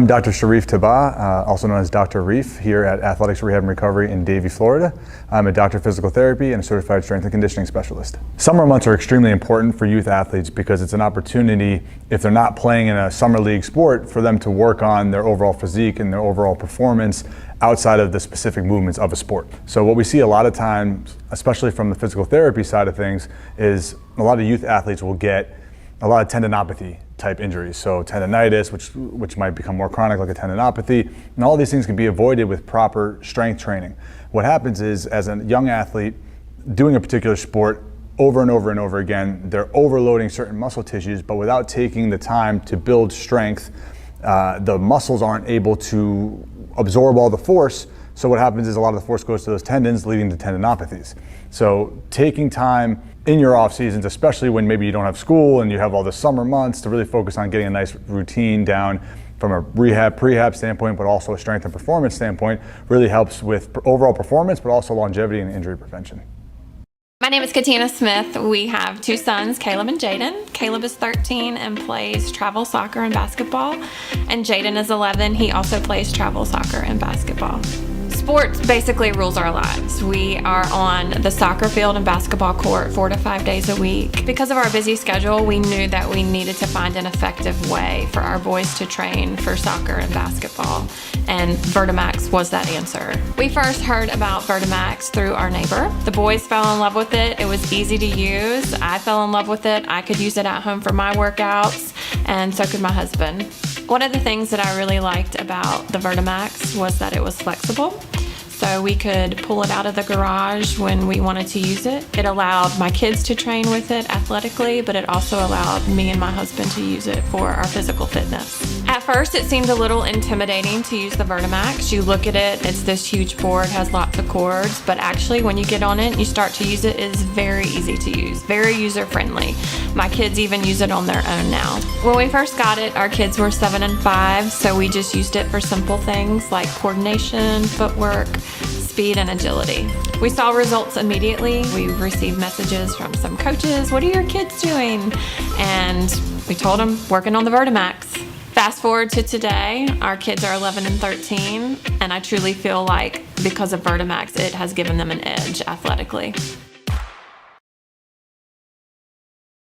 I'm Dr. Sharif Tabah, also known as Dr. Reef, here at Athletics Rehab and Recovery in Davie, Florida. I'm a doctor of physical therapy and a certified strength and conditioning specialist. Summer months are extremely important for youth athletes because it's an opportunity, if they're not playing in a summer league sport, for them to work on their overall physique and their overall performance outside of the specific movements of a sport. So what we see a lot of times, especially from the physical therapy side of things, is a lot of youth athletes will get a lot of tendinopathy type injuries. So tendonitis, which might become more chronic like a tendinopathy, and all these things can be avoided with proper strength training. What happens is, as a young athlete doing a particular sport over and over and over again, they're overloading certain muscle tissues, but without taking the time to build strength, the muscles aren't able to absorb all the force. So what happens is a lot of the force goes to those tendons, leading to tendinopathies. So taking time in your off seasons, especially when maybe you don't have school and you have all the summer months, to really focus on getting a nice routine down from a prehab standpoint, but also a strength and performance standpoint, really helps with overall performance, but also longevity and injury prevention. My name is Katina Smith. We have two sons, Caleb and Jaden. Caleb is 13 and plays travel soccer and basketball, and Jaden is 11. He also plays travel soccer and basketball. Sports basically rules our lives. We are on the soccer field and basketball court 4 to 5 days a week. Because of our busy schedule, we knew that we needed to find an effective way for our boys to train for soccer and basketball, and Vertimax was that answer. We first heard about Vertimax through our neighbor. The boys fell in love with it. It was easy to use. I fell in love with it. I could use it at home for my workouts, and so could my husband. One of the things that I really liked about the Vertimax was that it was flexible. So we could pull it out of the garage when we wanted to use it. It allowed my kids to train with it athletically, but it also allowed me and my husband to use it for our physical fitness. At first, it seemed a little intimidating to use the Vertimax. You look at it, it's this huge board, has lots of cords, but actually when you get on it and you start to use it, it's very easy to use, very user-friendly. My kids even use it on their own now. When we first got it, our kids were 7 and 5, so we just used it for simple things like coordination, footwork, speed, and agility. We saw results immediately. We received messages from some coaches, "What are your kids doing?" And we told them, working on the Vertimax. Fast forward to today, our kids are 11 and 13, and I truly feel like because of Vertimax, it has given them an edge athletically.